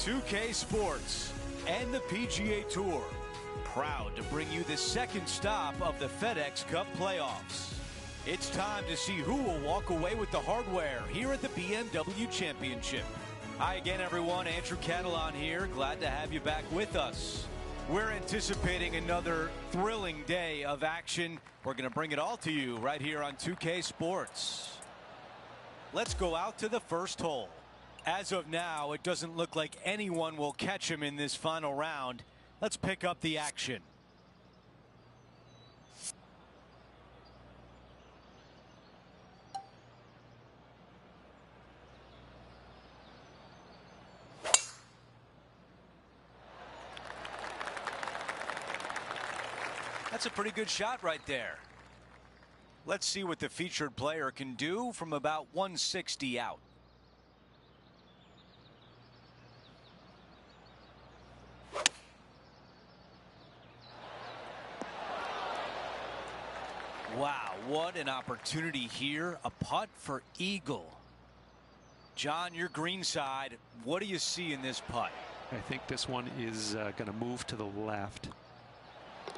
2K Sports and the PGA Tour, proud to bring you the second stop of the FedEx Cup playoffs. It's time to see who will walk away with the hardware here at the BMW Championship. Hi again, everyone. Andrew Catalan here. Glad to have you back with us. We're anticipating another thrilling day of action. We're going to bring it all to you right here on 2K Sports. Let's go out to the first hole. As of now, it doesn't look like anyone will catch him in this final round. Let's pick up the action. That's a pretty good shot right there. Let's see what the featured player can do from about 160 out. Wow, what an opportunity here. A putt for eagle. John, your green side, what do you see in this putt? I think this one is going to move to the left.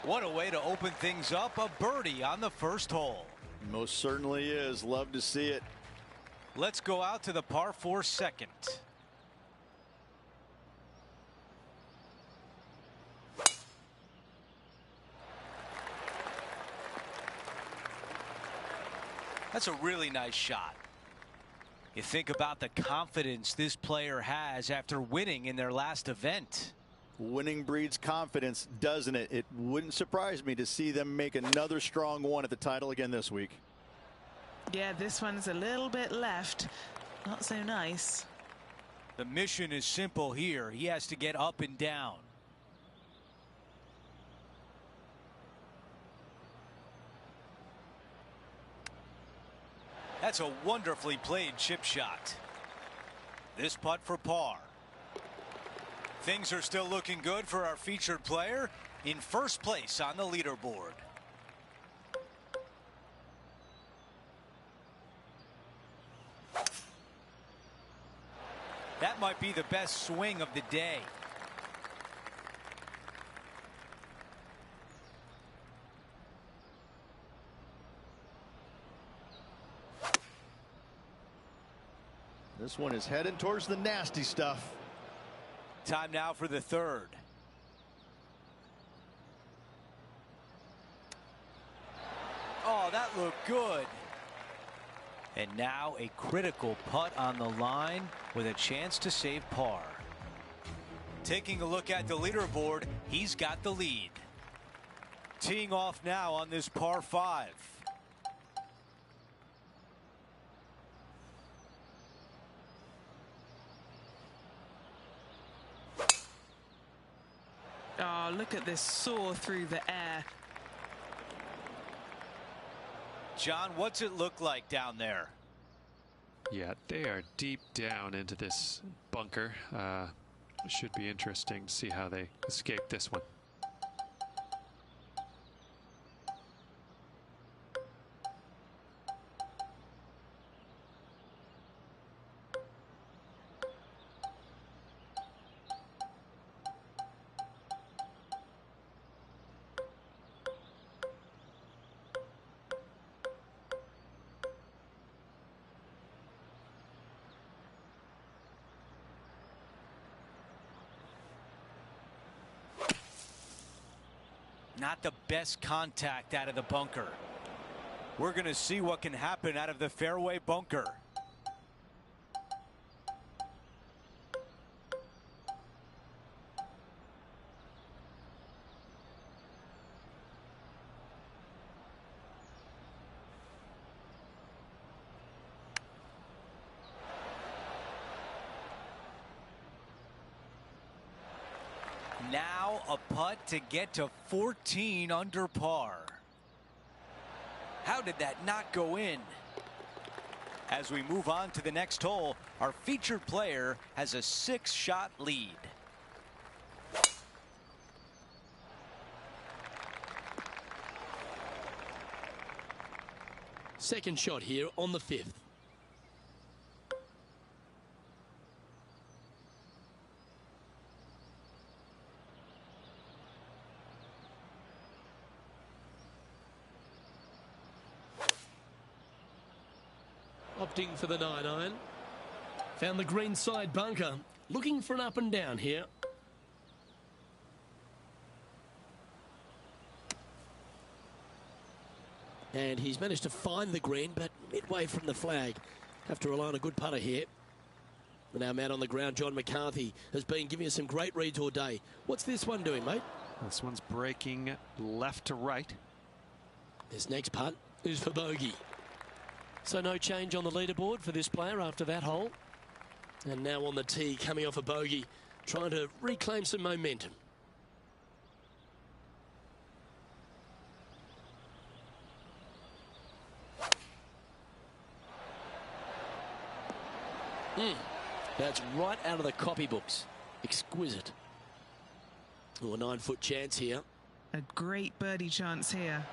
What a way to open things up. A birdie on the first hole. Most certainly is. Love to see it. Let's go out to the par 4 second. That's a really nice shot. You think about the confidence this player has after winning in their last event. Winning breeds confidence, doesn't it? It wouldn't surprise me to see them make another strong one at the title again this week. Yeah, this one's a little bit left. Not so nice. The mission is simple here. He has to get up and down. That's a wonderfully played chip shot. This putt for par. Things are still looking good for our featured player in first place on the leaderboard. That might be the best swing of the day. This one is heading towards the nasty stuff. Time now for the third. Oh, that looked good. And now a critical putt on the line with a chance to save par. Taking a look at the leaderboard, he's got the lead. Teeing off now on this par 5. Oh, look at this soar through the air. John, what's it look like down there? Yeah, they are deep down into this bunker. Should be interesting to see how they escape this one. Not the best contact out of the bunker. We're going to see what can happen out of the fairway bunker. Now a putt to get to 14 under par. How did that not go in? As we move on to the next hole, our featured player has a 6-shot lead. Second shot here on the 5th. opting for the 9-iron. Found the green side bunker. Looking for an up and down here. And he's managed to find the green, but midway from the flag. Have to rely on a good putter here. And our man on the ground, John McCarthy, has been giving us some great reads all day. What's this one doing, mate? This one's breaking left to right. This next putt is for bogey. So no change on the leaderboard for this player after that hole. And now on the tee, coming off a bogey, trying to reclaim some momentum. That's right out of the copybooks. Exquisite. Oh, a 9-foot chance here. A great birdie chance here.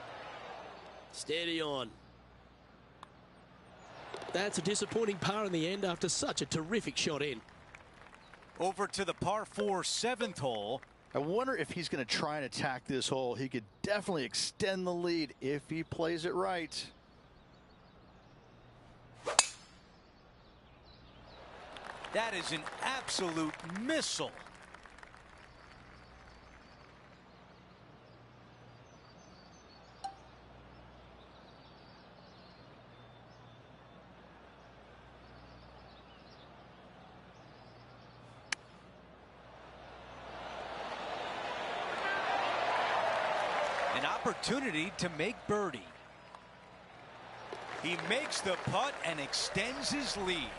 Steady on. That's a disappointing par in the end after such a terrific shot in. Over to the par 4 7th hole. I wonder if he's going to try and attack this hole. He could definitely extend the lead if he plays it right. That is an absolute missile. An opportunity to make birdie. He makes the putt and extends his lead.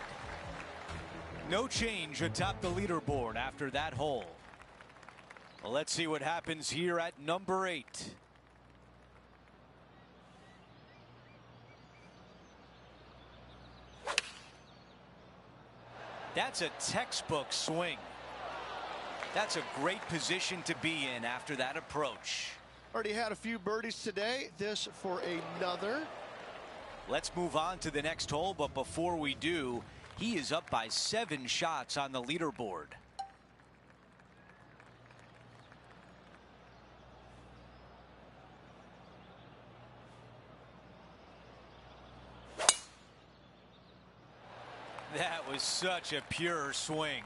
No change atop the leaderboard after that hole. Well, let's see what happens here at number 8. That's a textbook swing. That's a great position to be in after that approach. Already had a few birdies today. This for another. Let's move on to the next hole, but before we do, he is up by 7 shots on the leaderboard. That was such a pure swing.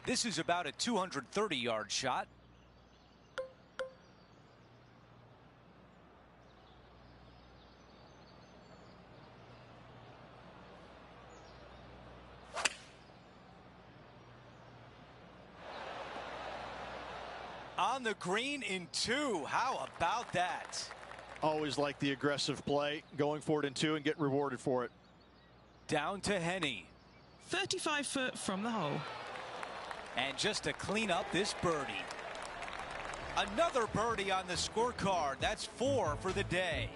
This is about a 230-yard shot. On the green in 2. How about that? Always like the aggressive play, going for it in 2 and getting rewarded for it. Down to Henny. 35 foot from the hole. And just to clean up this birdie. Another birdie on the scorecard. That's 4 for the day.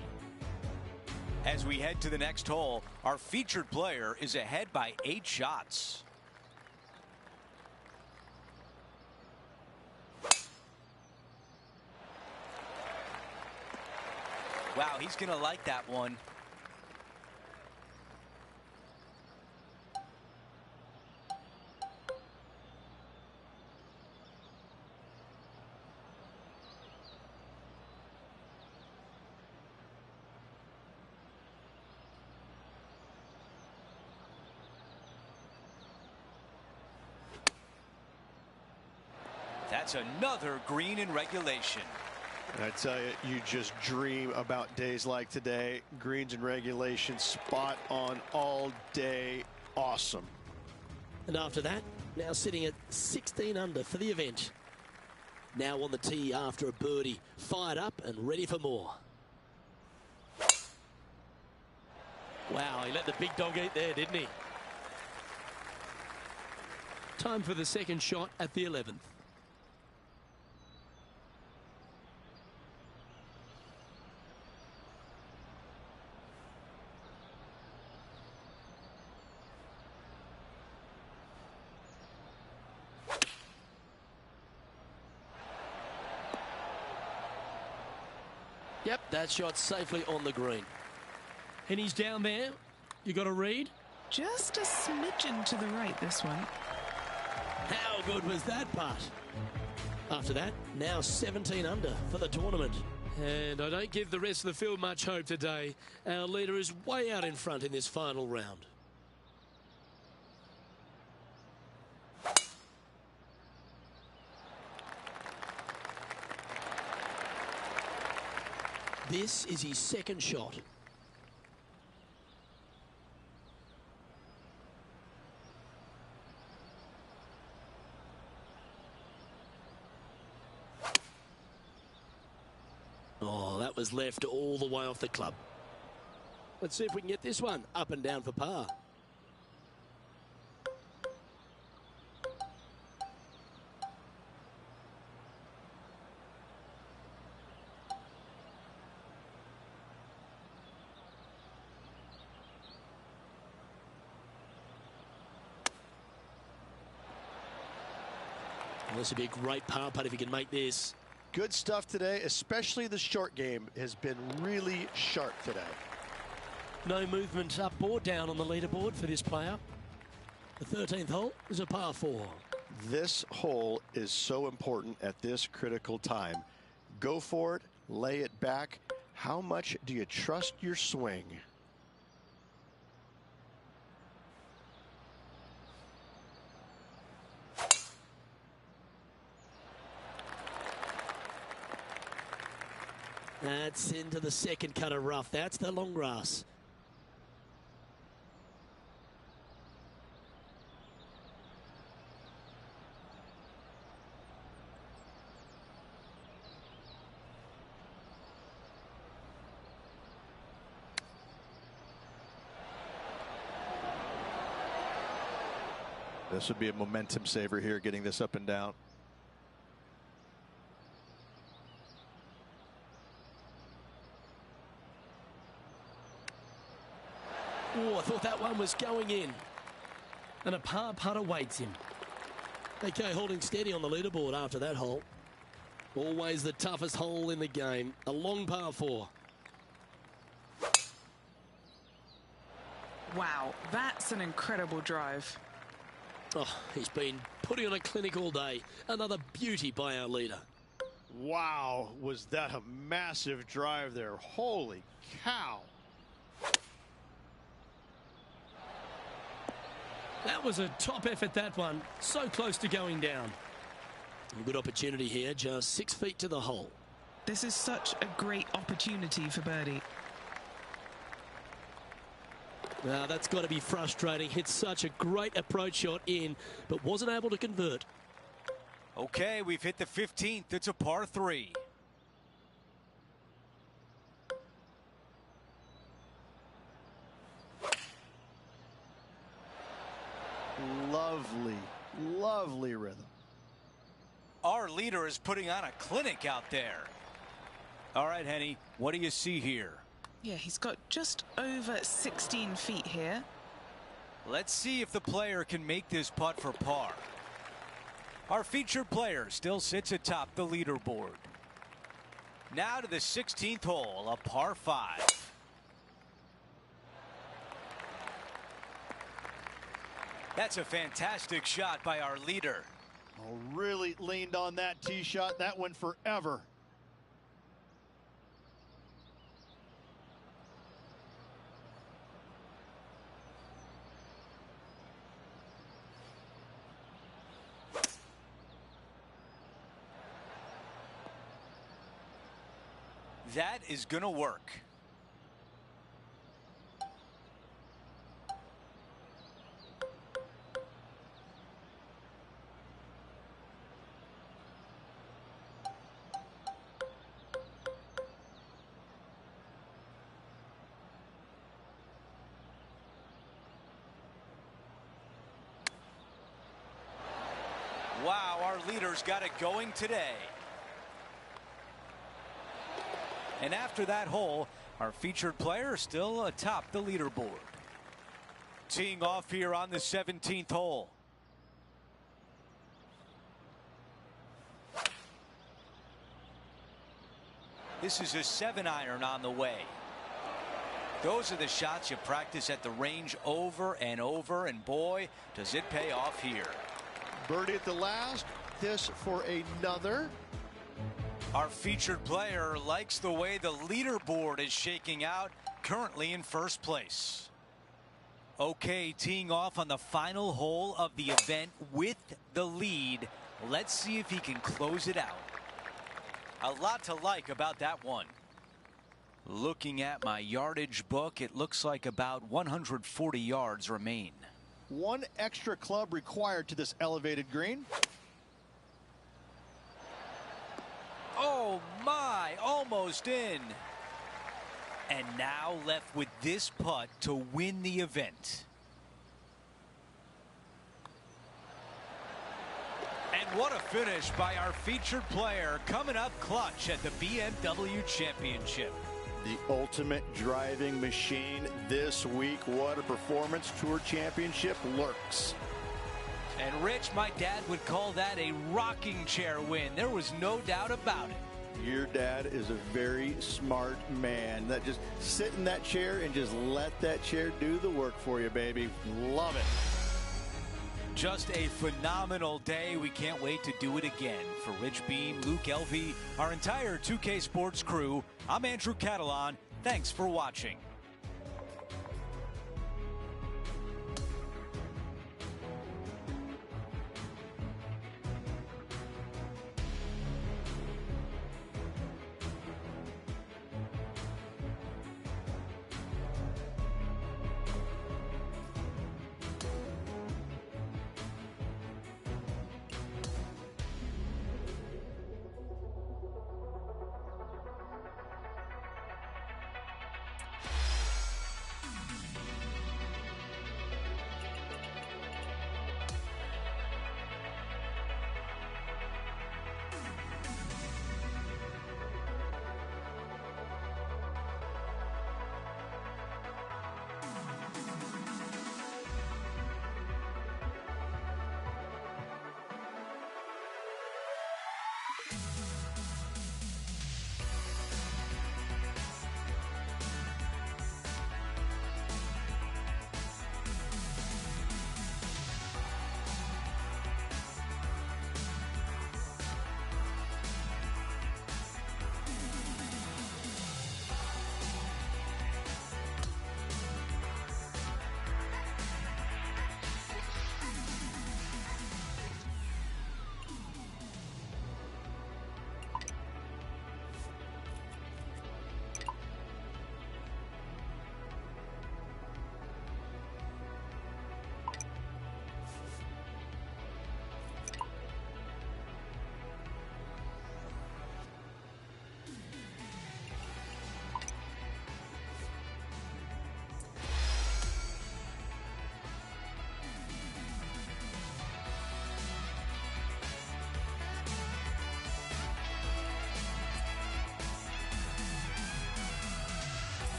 As we head to the next hole, our featured player is ahead by 8 shots. Wow, he's going to like that one. That's another green in regulation. I tell you, you just dream about days like today. Greens and regulation, spot on all day. Awesome. And after that, now sitting at 16 under for the event. Now on the tee after a birdie, fired up and ready for more. Wow, he let the big dog eat there, didn't he? Time for the second shot at the 11th. Yep, that shot safely on the green. And he's down there. You got a read? Just a smidgen to the right, this one. How good was that putt? After that, now 17 under for the tournament. And I don't give the rest of the field much hope today. Our leader is way out in front in this final round. This is his second shot. Oh, that was left all the way off the club. Let's see if we can get this one up and down for par. Well, this would be a great par putt if he can make this. Good stuff today, especially the short game has been really sharp today. No movement up or down on the leaderboard for this player. The 13th hole is a par 4. This hole is so important at this critical time. Go for it, lay it back. How much do you trust your swing? That's into the second cut of rough. That's the long grass. This would be a momentum saver here, getting this up and down. Oh, I thought that one was going in. And a par putt awaits him. Okay, holding steady on the leaderboard after that hole. Always the toughest hole in the game. A long par 4. Wow, that's an incredible drive. Oh, he's been putting on a clinic all day. Another beauty by our leader. Wow, was that a massive drive there. Holy cow. That was a top effort, that one. So close to going down. A good opportunity here, just 6 feet to the hole. This is such a great opportunity for birdie. Now, that's got to be frustrating. Hit such a great approach shot in, but wasn't able to convert. Okay, we've hit the 15th. It's a par 3. Lovely, lovely rhythm. Our leader is putting on a clinic out there. All right, Henny, what do you see here? Yeah, he's got just over 16 feet here. Let's see if the player can make this putt for par. Our featured player still sits atop the leaderboard. Now to the 16th hole, a par 5. That's a fantastic shot by our leader. Oh, really leaned on that tee shot. That went forever. That is going to work. Wow, our leader's got it going today. And after that hole, our featured player is still atop the leaderboard. Teeing off here on the 17th hole. This is a 7-iron on the way. Those are the shots you practice at the range over and over, and boy, does it pay off here. Birdie at the last. This for another. Our featured player likes the way the leaderboard is shaking out, currently in first place. Okay, teeing off on the final hole of the event with the lead. Let's see if he can close it out. A lot to like about that one. Looking at my yardage book, it looks like about 140 yards remain. One extra club required to this elevated green. Oh my, almost in. And now left with this putt to win the event. And what a finish by our featured player, coming up clutch at the BMW Championship. The ultimate driving machine this week. What a performance. Tour Championship lurks. And Rich, my dad would call that a rocking chair win. There was no doubt about it. Your dad is a very smart man. That just sit in that chair and just let that chair do the work for you, baby. Love it. Just a phenomenal day. We can't wait to do it again. For Rich Beam, Luke Elvey, our entire 2K Sports crew, I'm Andrew Catalan. Thanks for watching.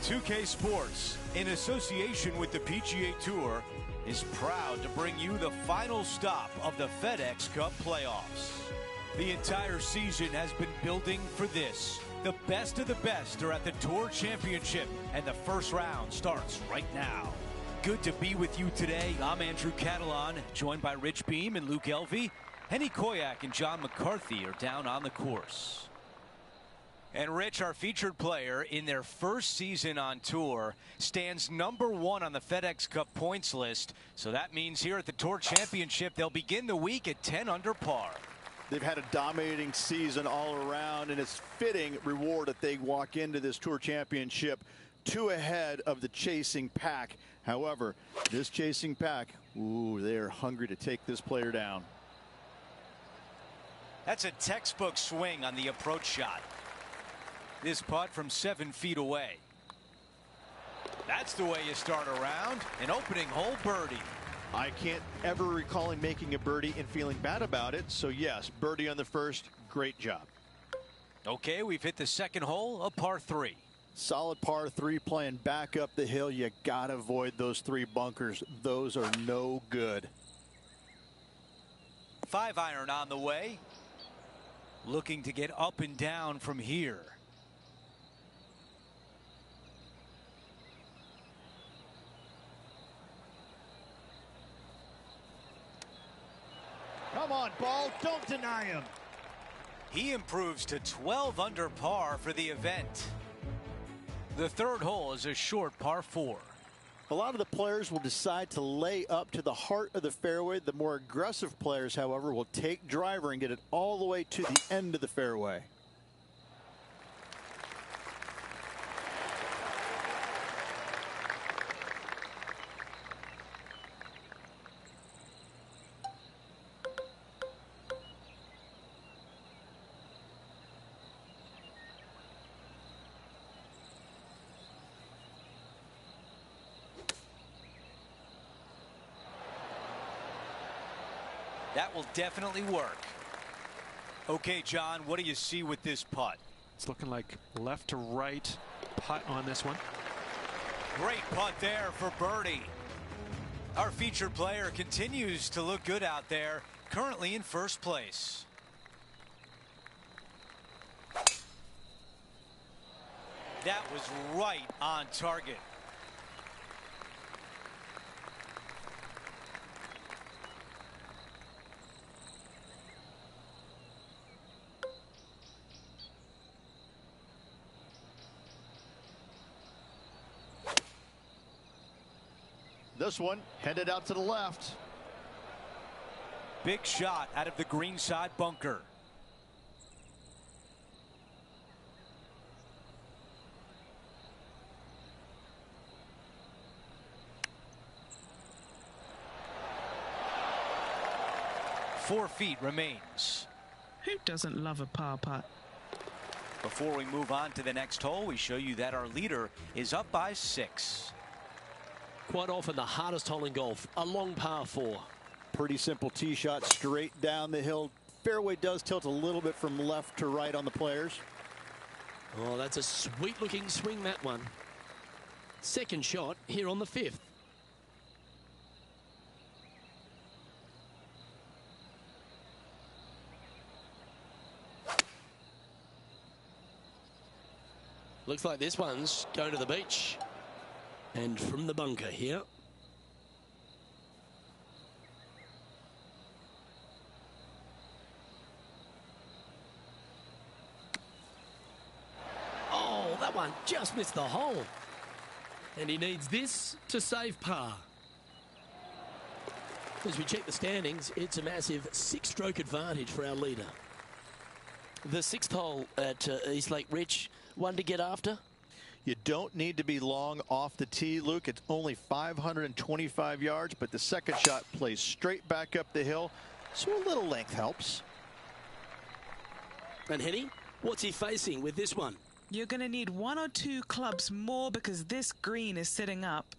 2K Sports, in association with the PGA Tour, is proud to bring you the final stop of the FedEx Cup playoffs. The entire season has been building for this. The best of the best are at the Tour Championship, and the first round starts right now. Good to be with you today. I'm Andrew Catalan, joined by Rich Beam and Luke Elvey. Henny Koyak and John McCarthy are down on the course. And Rich, our featured player in their first season on tour, stands #1 on the FedEx Cup points list. So that means here at the Tour Championship, they'll begin the week at 10 under par. They've had a dominating season all around, and it's fitting reward that they walk into this Tour Championship 2 ahead of the chasing pack. However, this chasing pack, ooh, they're hungry to take this player down. That's a textbook swing on the approach shot. This putt from 7 feet away. That's the way you start a round. An opening hole birdie. I can't ever recall him making a birdie and feeling bad about it. So yes, birdie on the first. Great job. Okay, we've hit the second hole, a par 3. Solid par 3 playing back up the hill. You gotta avoid those 3 bunkers. Those are no good. 5-iron on the way. Looking to get up and down from here. Come on, ball. Don't deny him. He improves to 12 under par for the event. The third hole is a short par 4. A lot of the players will decide to lay up to the heart of the fairway. The more aggressive players, however, will take driver and get it all the way to the end of the fairway. That will definitely work. Okay, John, what do you see with this putt? It's looking like left to right putt on this one. Great putt there for birdie. Our featured player continues to look good out there, currently in first place. That was right on target. This one headed out to the left. Big shot out of the green side bunker. Four feet remains. Who doesn't love a par putt? Before we move on to the next hole, we show you that our leader is up by 6. Quite often the hardest hole in golf, a long par 4. Pretty simple tee shot straight down the hill. Fairway does tilt a little bit from left to right on the players. Oh, that's a sweet looking swing, that one. Second shot here on the 5th. Looks like this one's going to the beach. And from the bunker here. Oh, that one just missed the hole. And he needs this to save par. As we check the standings, it's a massive 6-stroke advantage for our leader. The 6th hole at East Lake Rich, one to get after. You don't need to be long off the tee, Luke. It's only 525 yards, but the second shot plays straight back up the hill, so a little length helps. And Henny, what's he facing with this one? You're going to need 1 or 2 clubs more because this green is sitting up.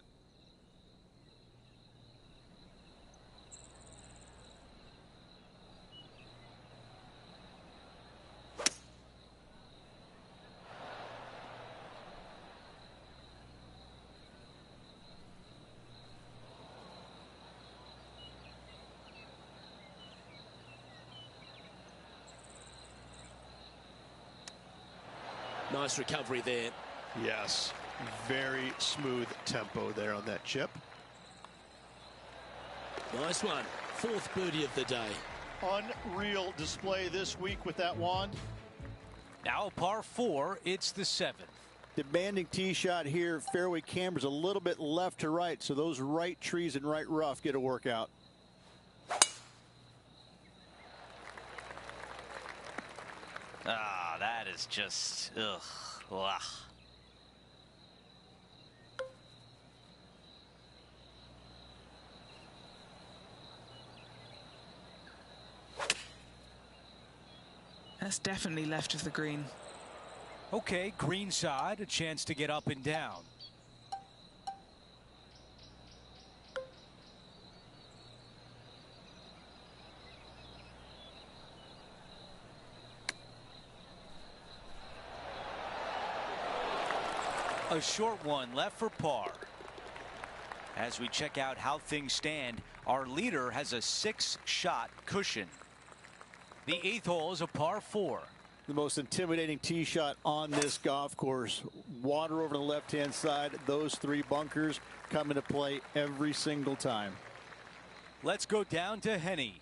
Nice recovery there. Yes, very smooth tempo there on that chip. Nice one. Fourth birdie of the day. Unreal display this week with that wand. Now par 4, it's the 7th. Demanding tee shot here. Fairway camber's a little bit left to right, so those right trees and right rough get a workout. Ah, that is just, ugh. Wow. That's definitely left of the green. Okay, green side, a chance to get up and down. A short one left for par. As we check out how things stand, our leader has a 6-shot cushion. The 8th hole is a par 4. The most intimidating tee shot on this golf course. Water over the left-hand side. Those 3 bunkers come into play every single time. Let's go down to Henny.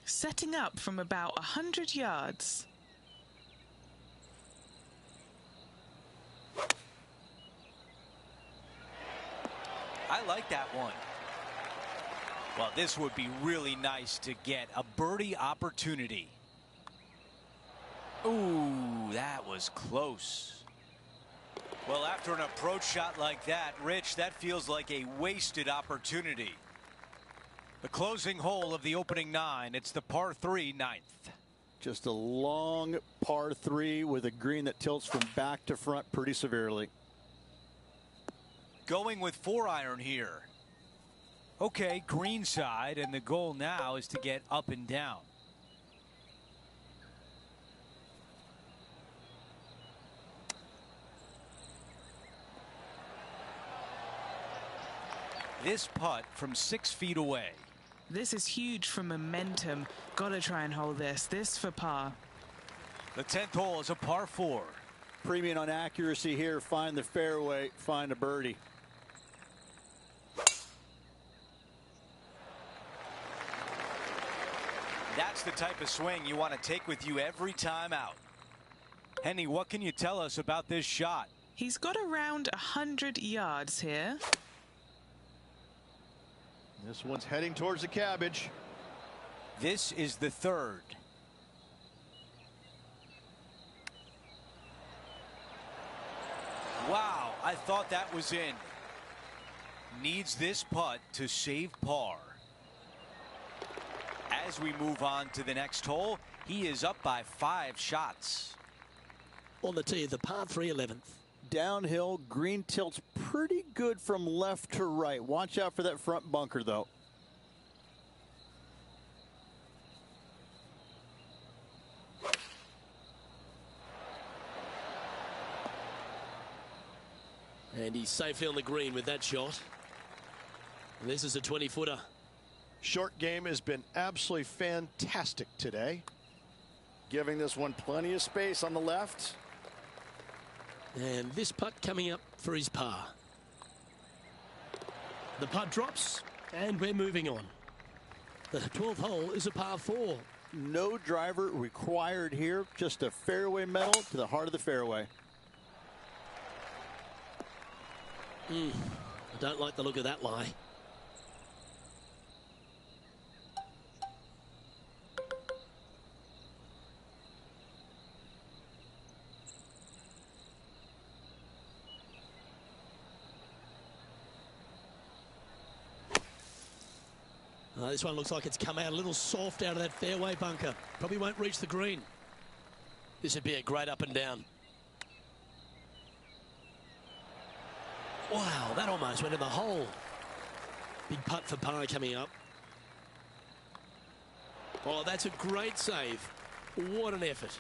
Setting up from about 100 yards. I like that one. Well, this would be really nice to get a birdie opportunity. Ooh, that was close. Well, after an approach shot like that, Rich, that feels like a wasted opportunity. The closing hole of the opening 9, it's the par 3 9th. Just a long par 3 with a green that tilts from back to front pretty severely. Going with 4-iron here. Okay, green side, and the goal now is to get up and down. This putt from 6 feet away. This is huge for momentum. Gotta try and hold this. This for par. The 10th hole is a par 4. Premium on accuracy here. Find the fairway, find a birdie. That's the type of swing you want to take with you every time out. Henny, what can you tell us about this shot? He's got around 100 yards here. This one's heading towards the cabbage. This is the 3rd. Wow, I thought that was in. Needs this putt to save par. As we move on to the next hole, he is up by 5 shots. On the tee, the par 3 11th. Downhill, green tilts pretty good from left to right. Watch out for that front bunker, though. And he's safely on the green with that shot. And this is a 20-footer. Short game has been absolutely fantastic today. Giving this one plenty of space on the left. And this putt coming up for his par. The putt drops, and we're moving on. The 12th hole is a par 4. No driver required here. Just a fairway metal to the heart of the fairway. I don't like the look of that lie. This one looks like it's come out a little soft out of that fairway bunker. Probably won't reach the green. This would be a great up and down. Wow, that almost went in the hole. Big putt for par coming up. Oh, that's a great save. What an effort.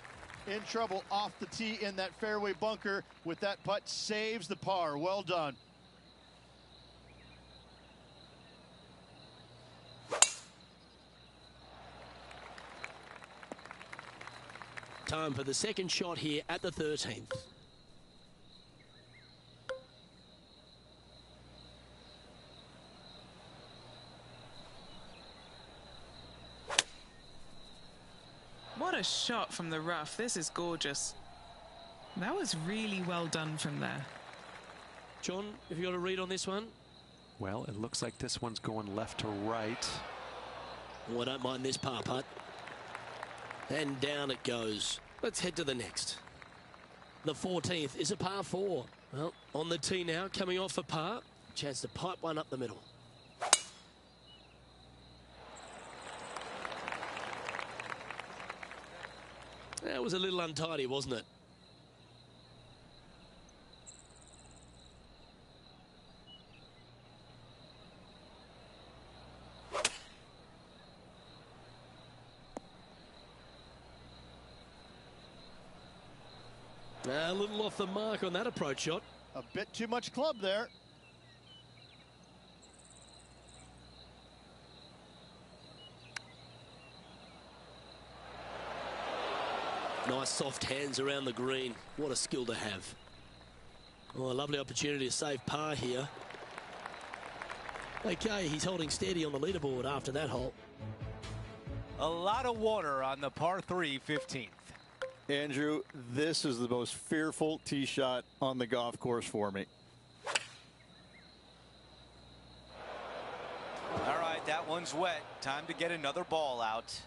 In trouble off the tee in that fairway bunker with that putt. Saves the par. Well done. Time for the second shot here at the 13th. What a shot from the rough. This is gorgeous. That was really well done from there. John, have you got a read on this one? Well, it looks like this one's going left to right. Oh, I don't mind this par putt. And down it goes. Let's head to the next. The 14th is a par 4. Well, on the tee now, coming off a par. Chance to pipe one up the middle. That was a little untidy, wasn't it? A little off the mark on that approach shot. A bit too much club there. Nice soft hands around the green. What a skill to have. Oh, a lovely opportunity to save par here. Okay, he's holding steady on the leaderboard after that hole. A lot of water on the par 3 15th. Andrew, this is the most fearful tee shot on the golf course for me. All right, that one's wet. Time to get another ball out.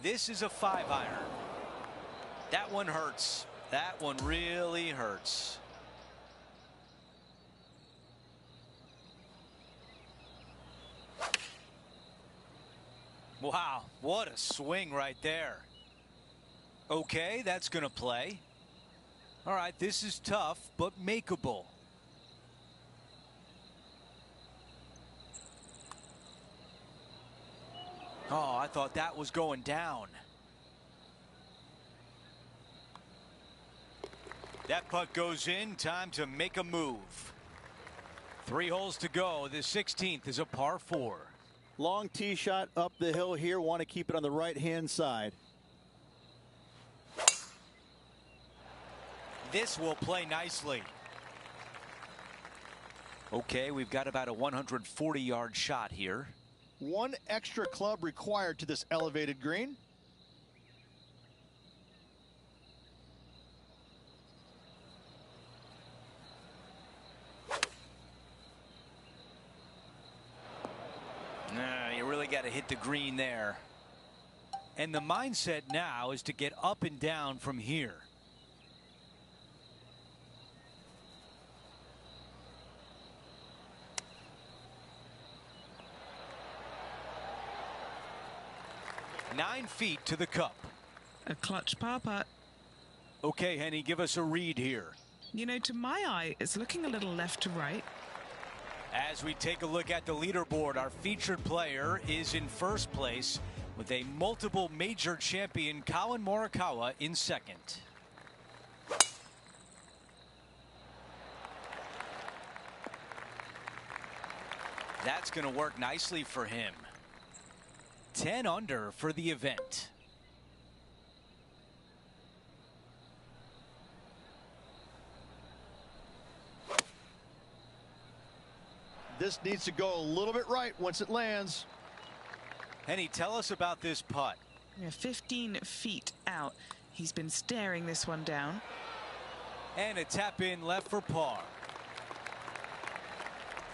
This is a 5-iron. That one hurts. That one really hurts. Wow, what a swing right there. Okay, that's going to play. All right, this is tough, but makeable. Oh, I thought that was going down. That putt goes in. Time to make a move. 3 holes to go. The 16th is a par 4. Long tee shot up the hill here. Want to keep it on the right-hand side. This will play nicely. Okay, we've got about a 140-yard shot here. 1 extra club required to this elevated green. You really got to hit the green there. And the mindset now is to get up and down from here. Nine feet to the cup. A clutch par putt. Okay, Henny, give us a read here. You know, to my eye, it's looking a little left to right. As we take a look at the leaderboard, our featured player is in first place with a multiple major champion, Collin Morikawa, in second. That's going to work nicely for him. 10 under for the event. This needs to go a little bit right once it lands. Henny, tell us about this putt. 15 feet out. He's been staring this one down. And a tap in left for par.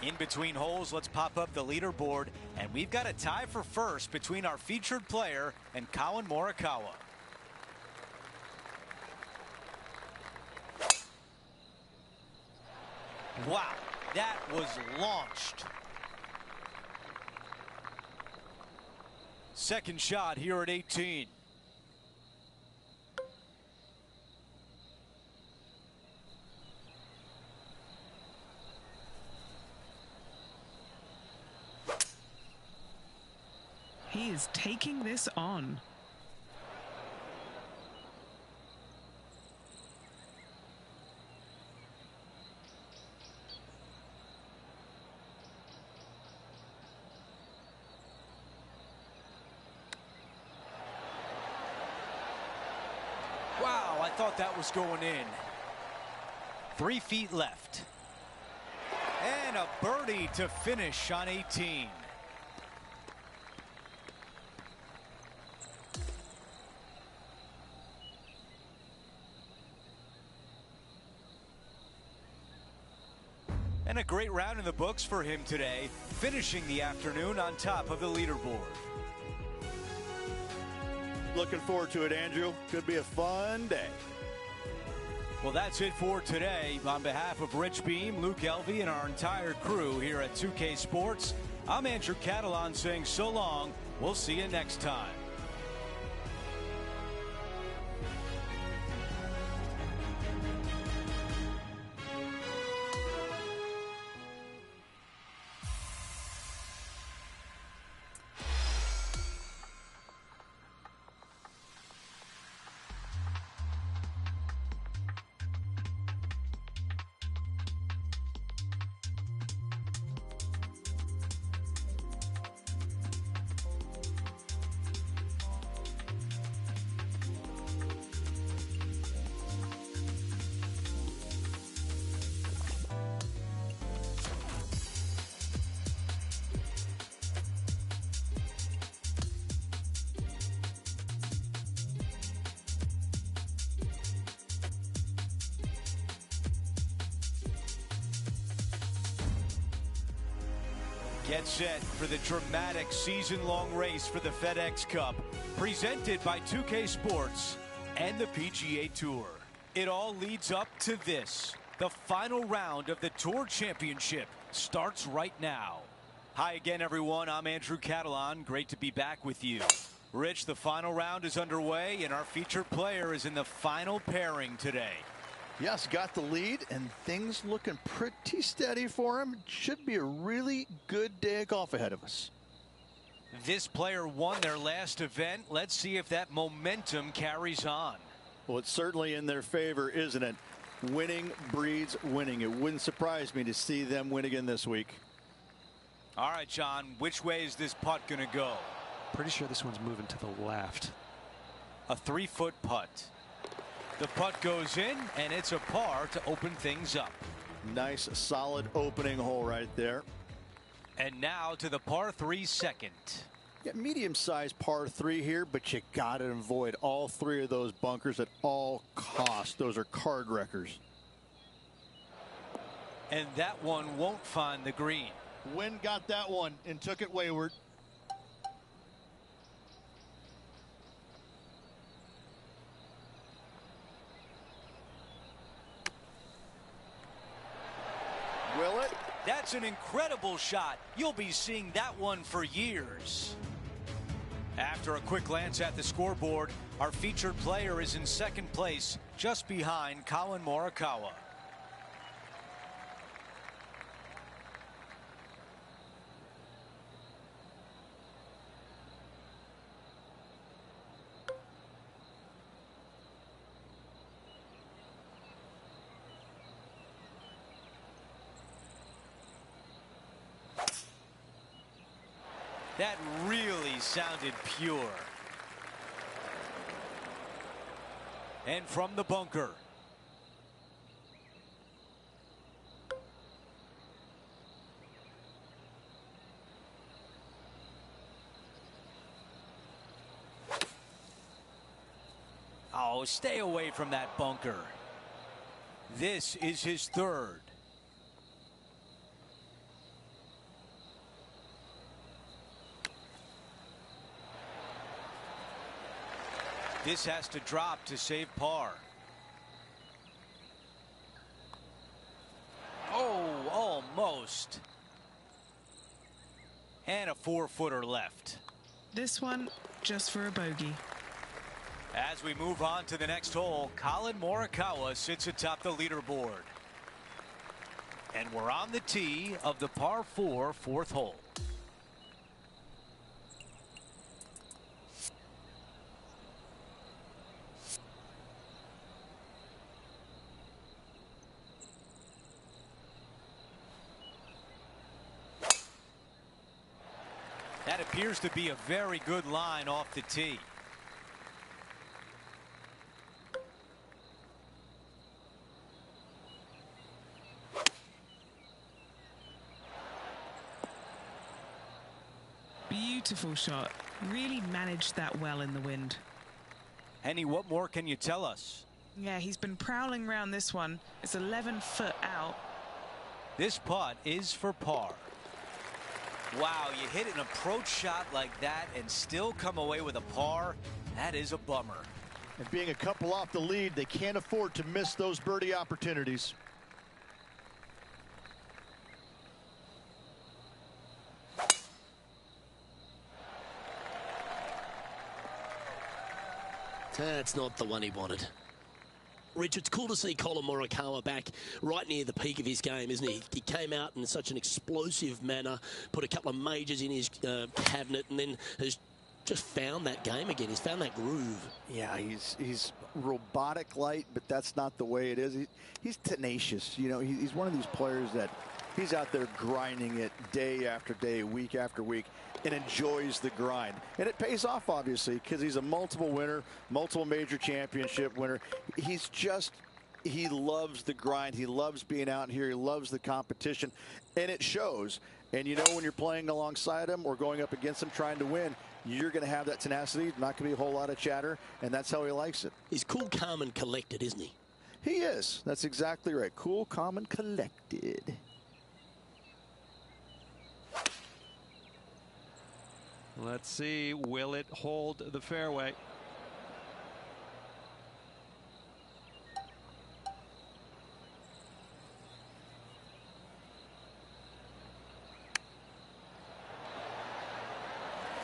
In between holes, let's pop up the leaderboard, and we've got a tie for first between our featured player and Collin Morikawa. Wow, that was launched. Second shot here at 18. He is taking this on. Wow, I thought that was going in. 3 feet left. And a birdie to finish on 18. And a great round in the books for him today, finishing the afternoon on top of the leaderboard. Looking forward to it, Andrew. Could be a fun day. Well, that's it for today. On behalf of Rich Beam, Luke Elvey, and our entire crew here at 2K Sports, I'm Andrew Catalan saying so long. We'll see you next time. Get set for the dramatic season-long race for the FedEx Cup, presented by 2K Sports and the PGA Tour. It all leads up to this. The final round of the Tour Championship starts right now. Hi again, everyone. I'm Andrew Catalan. Great to be back with you. Rich, the final round is underway, and our featured player is in the final pairing today. Yes, got the lead, and things looking pretty steady for him. Should be a really good day of golf ahead of us. This player won their last event. Let's see if that momentum carries on. Well, it's certainly in their favor, isn't it? Winning breeds winning. It wouldn't surprise me to see them win again this week. All right, John, which way is this putt going to go? Pretty sure this one's moving to the left. A 3-foot putt. The putt goes in, and it's a par to open things up. Nice, solid opening hole right there. And now to the par 3 second. Yeah, medium-sized par 3 here, but you got to avoid all 3 of those bunkers at all costs. Those are card wreckers. And that one won't find the green. Wind got that one and took it wayward. Will it? That's an incredible shot. You'll be seeing that one for years. After a quick glance at the scoreboard, our featured player is in second place, just behind Collin Morikawa. That really sounded pure. And from the bunker. Oh, stay away from that bunker. This is his third. This has to drop to save par. Oh, almost. And a 4-footer left. This one just for a bogey. As we move on to the next hole, Collin Morikawa sits atop the leaderboard. And we're on the tee of the par 4 fourth hole. That appears to be a very good line off the tee. Beautiful shot. Really managed that well in the wind. Henny, what more can you tell us? Yeah, he's been prowling around this one. It's 11 foot out. This putt is for par. Wow, you hit an approach shot like that and still come away with a par. That is a bummer. And being a couple off the lead, they can't afford to miss those birdie opportunities. That's not the one he wanted. Rich, it's cool to see Colin Morikawa back right near the peak of his game, isn't he? He came out in such an explosive manner, put a couple of majors in his cabinet, and then has just found that game again. He's found that groove. Yeah, he's robotic light, but that's not the way it is. He's tenacious. You know, he's one of these players that he's out there grinding it day after day, week after week, and enjoys the grind. And it pays off, obviously, because he's a multiple winner, multiple major championship winner. He loves the grind. He loves being out here. He loves the competition, and it shows. And you know, when you're playing alongside him or going up against him trying to win, you're going to have that tenacity. Not going to be a whole lot of chatter, and that's how he likes it. He's cool, calm, and collected, isn't he? He is. That's exactly right. Cool, calm, and collected. Let's see, will it hold the fairway?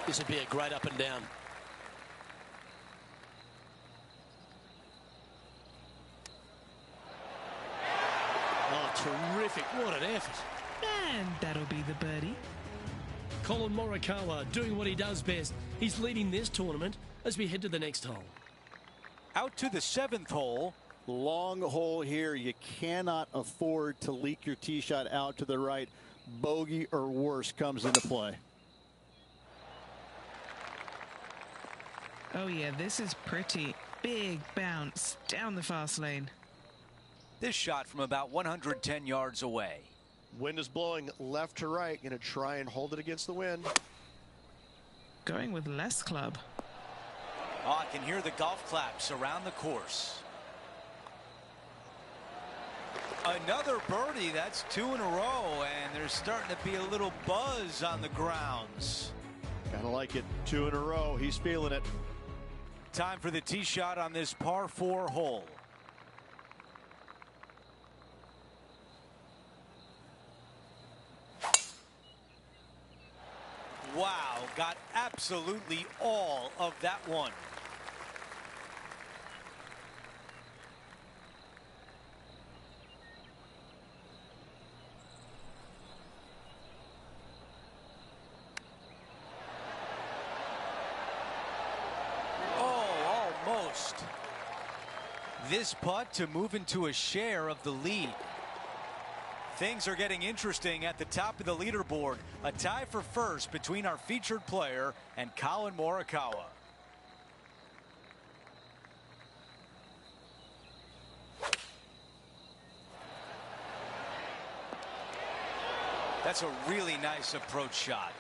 This would be a great up and down. Oh, terrific. What an effort. And that'll be the birdie. Colin Morikawa doing what he does best. He's leading this tournament as we head to the next hole. Out to the 7th hole. Long hole here. You cannot afford to leak your tee shot out to the right. Bogey or worse comes into play. Oh yeah, this is pretty. Big bounce down the fast lane. This shot from about 110 yards away. Wind is blowing left to right. Going to try and hold it against the wind. Going with less club. Oh, I can hear the golf claps around the course. Another birdie. That's 2 in a row, and there's starting to be a little buzz on the grounds. Kind of like it. 2 in a row. He's feeling it. Time for the tee shot on this par 4 hole. Wow, got absolutely all of that one. Oh, almost. This putt to move into a share of the lead. Things are getting interesting at the top of the leaderboard. A tie for first between our featured player and Colin Morikawa. That's a really nice approach shot.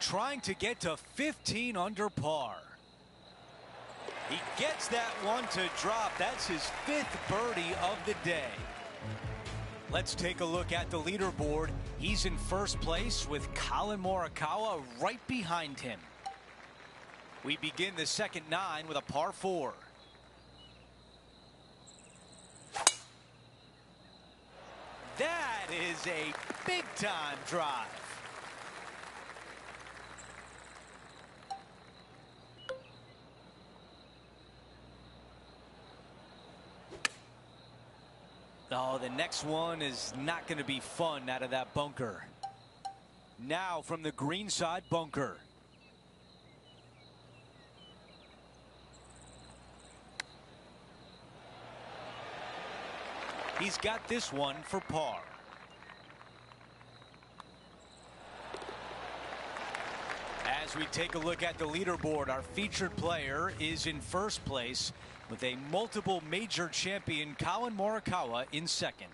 Trying to get to 15 under par. He gets that one to drop. That's his 5th birdie of the day. Let's take a look at the leaderboard. He's in first place with Colin Morikawa right behind him. We begin the second 9 with a par 4. That is a big-time drive. Oh, the next one is not going to be fun out of that bunker. Now from the greenside bunker. He's got this one for par. As we take a look at the leaderboard, our featured player is in first place with a multiple major champion, Colin Morikawa, in second.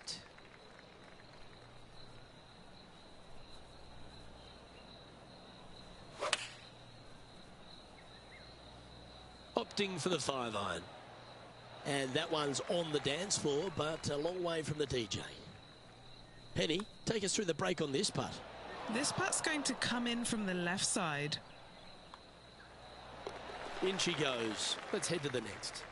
opting for the 5-iron. And that one's on the dance floor, but a long way from the DJ. Penny, take us through the break on this putt. This putt's going to come in from the left side. In she goes. Let's head to the next.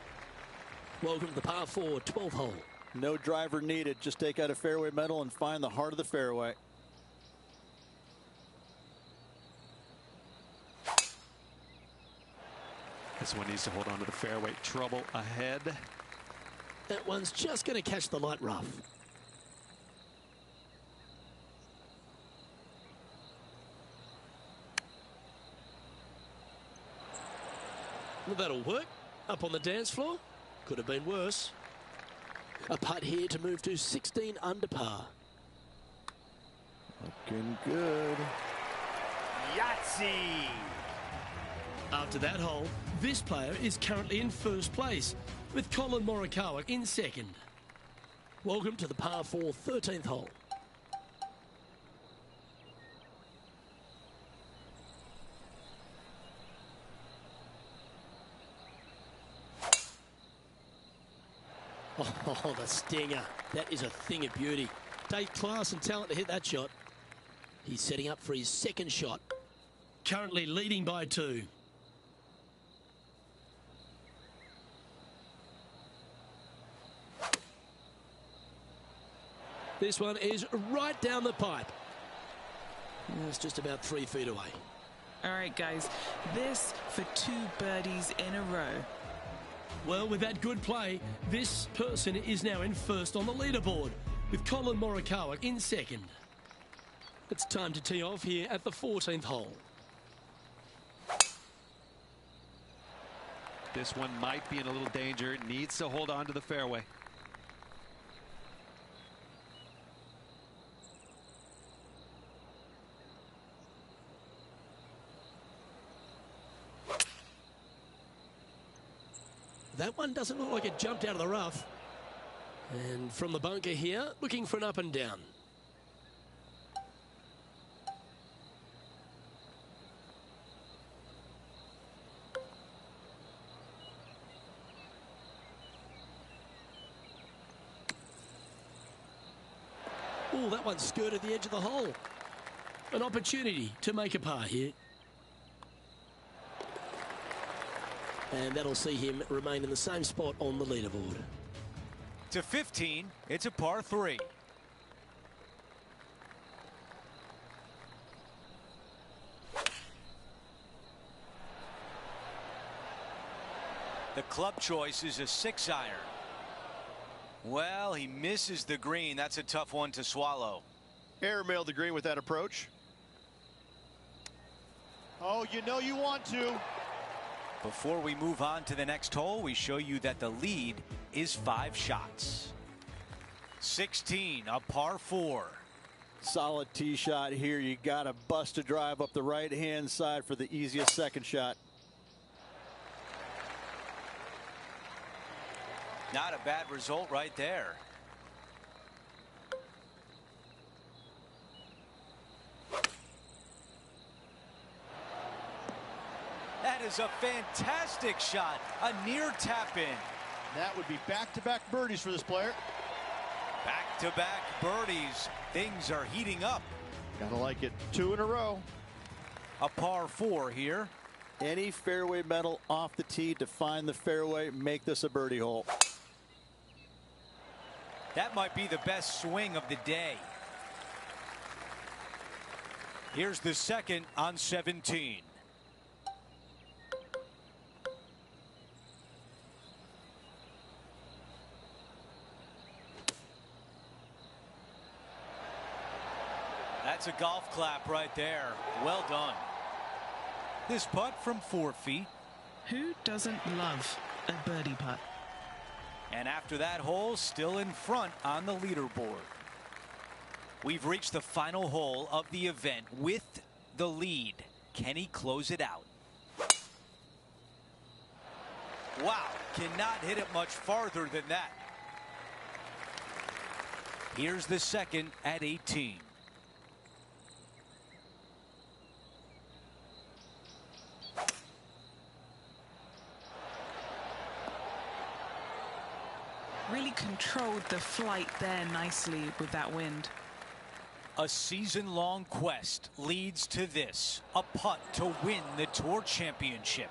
Welcome to the par 4 12th hole. No driver needed. Just take out a fairway metal and find the heart of the fairway. This one needs to hold on to the fairway. Trouble ahead. That one's just going to catch the light rough. Well, that'll work. Up on the dance floor. Could have been worse. A putt here to move to 16 under par. Looking good. Yahtzee! After that hole, this player is currently in first place, with Colin Morikawa in second. Welcome to the par 4 13th hole. Oh, the stinger. That is a thing of beauty. Take class and talent to hit that shot. He's setting up for his second shot. Currently leading by 2. This one is right down the pipe. It's just about 3 feet away. All right, guys, this for 2 birdies in a row. Well, with that good play, this person is now in first on the leaderboard, with Colin Morikawa in second. It's time to tee off here at the 14th hole. This one might be in a little danger. Needs to hold on to the fairway. That one doesn't look like it jumped out of the rough. And from the bunker here, looking for an up and down. Oh, that one skirted the edge of the hole. An opportunity to make a par here. And that'll see him remain in the same spot on the leaderboard. To 15, it's a par 3. The club choice is a 6-iron. Well, he misses the green. That's a tough one to swallow. Airmailed the green with that approach. Oh, you know you want to. Before we move on to the next hole, we show you that the lead is 5 shots. 16, a par 4. Solid tee shot here. You got to bust a drive up the right-hand side for the easiest second shot. Not a bad result right there. That is a fantastic shot. A near tap in. That would be back-to-back birdies for this player. Back-to-back birdies. Things are heating up. Gotta like it. 2 in a row. A par 4 here. Any fairway metal off the tee to find the fairway, make this a birdie hole. That might be the best swing of the day. Here's the second on 17. That's a golf clap right there. Well done. This putt from 4 feet. Who doesn't love a birdie putt? And after that hole, still in front on the leaderboard. We've reached the final hole of the event with the lead. Can he close it out? Wow, cannot hit it much farther than that. Here's the second at 18. Really controlled the flight there nicely with that wind. A season-long quest leads to this, a putt to win the Tour Championship.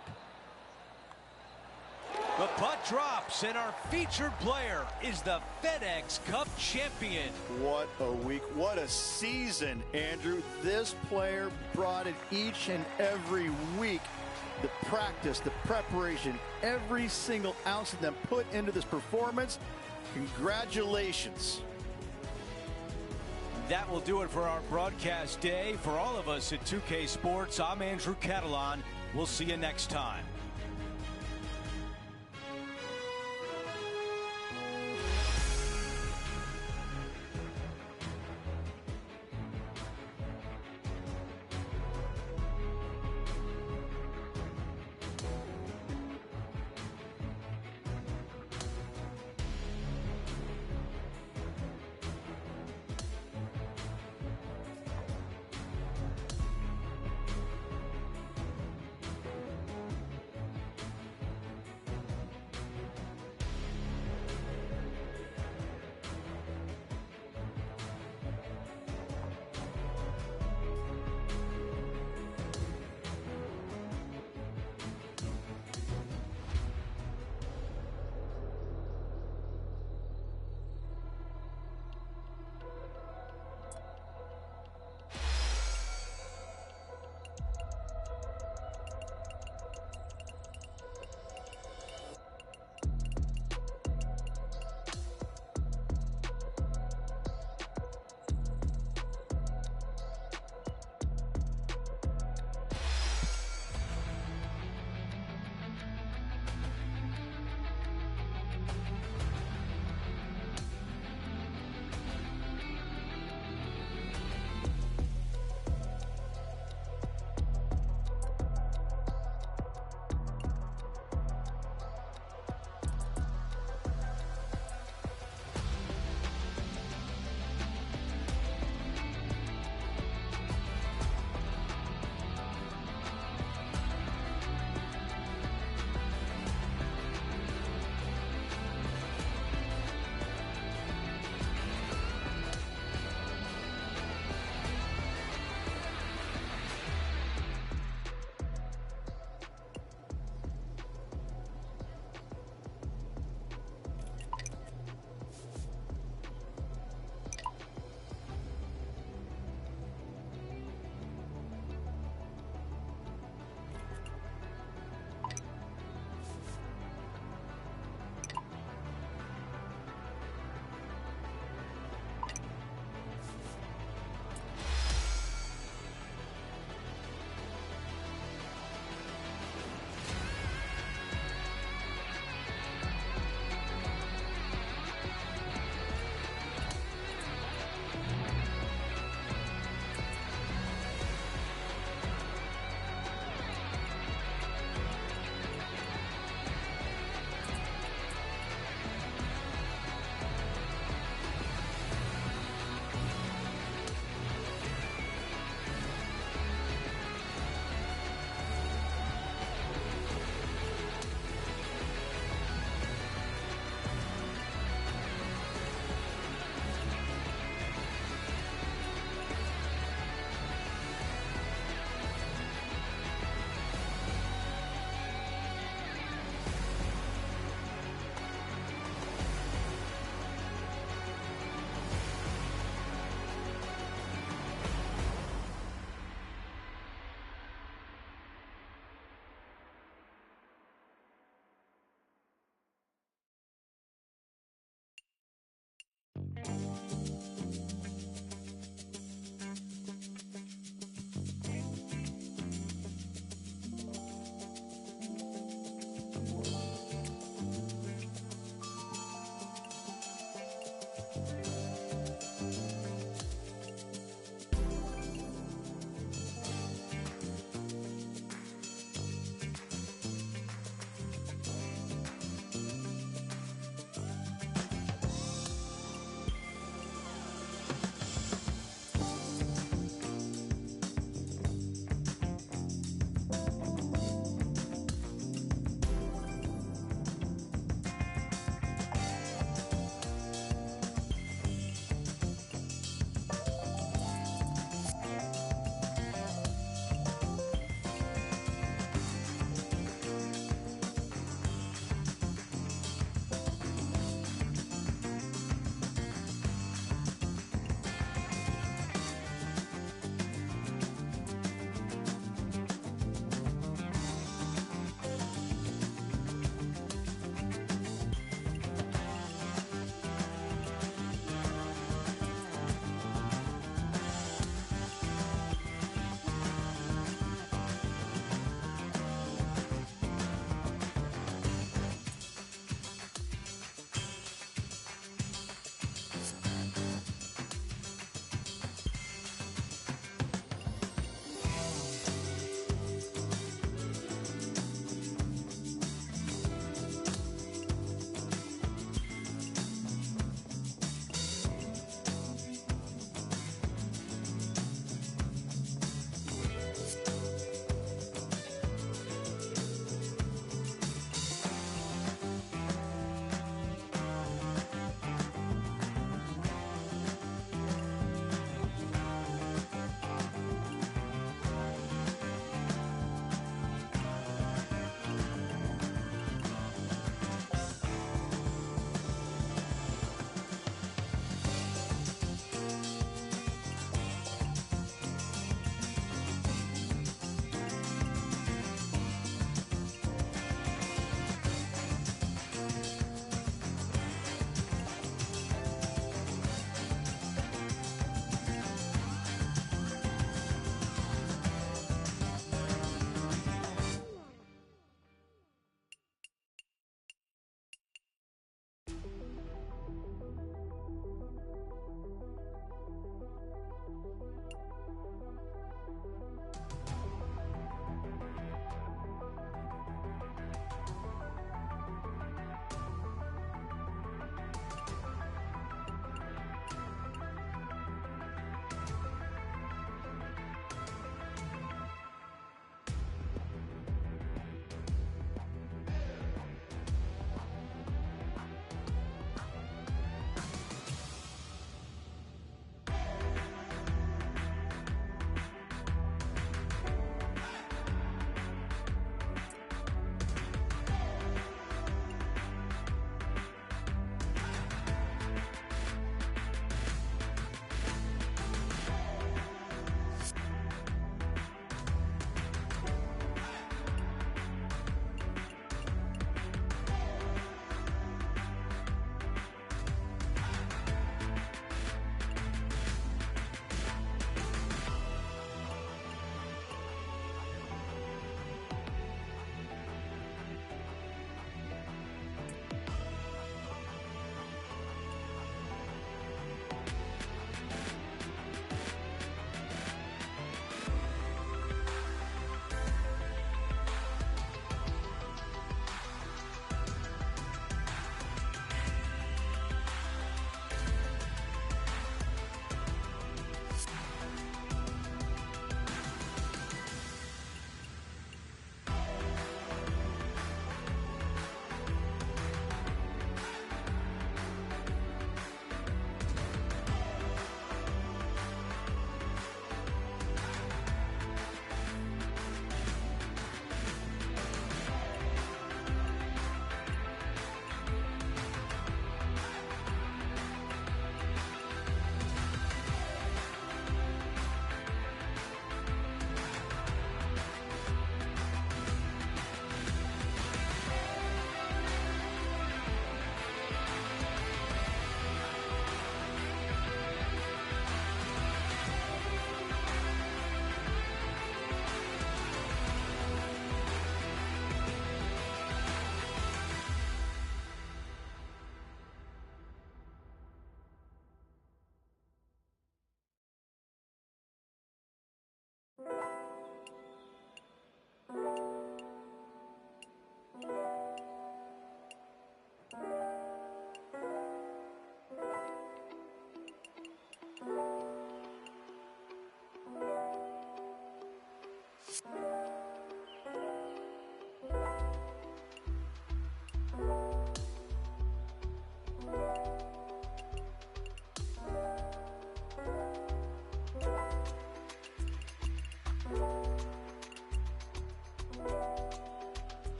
The putt drops, and our featured player is the FedEx Cup champion. What a week. What a season, Andrew. This player brought it each and every week. The practice, the preparation, every single ounce of them put into this performance. Congratulations. That will do it for our broadcast day. For all of us at 2K Sports, I'm Andrew Catalan. We'll see you next time.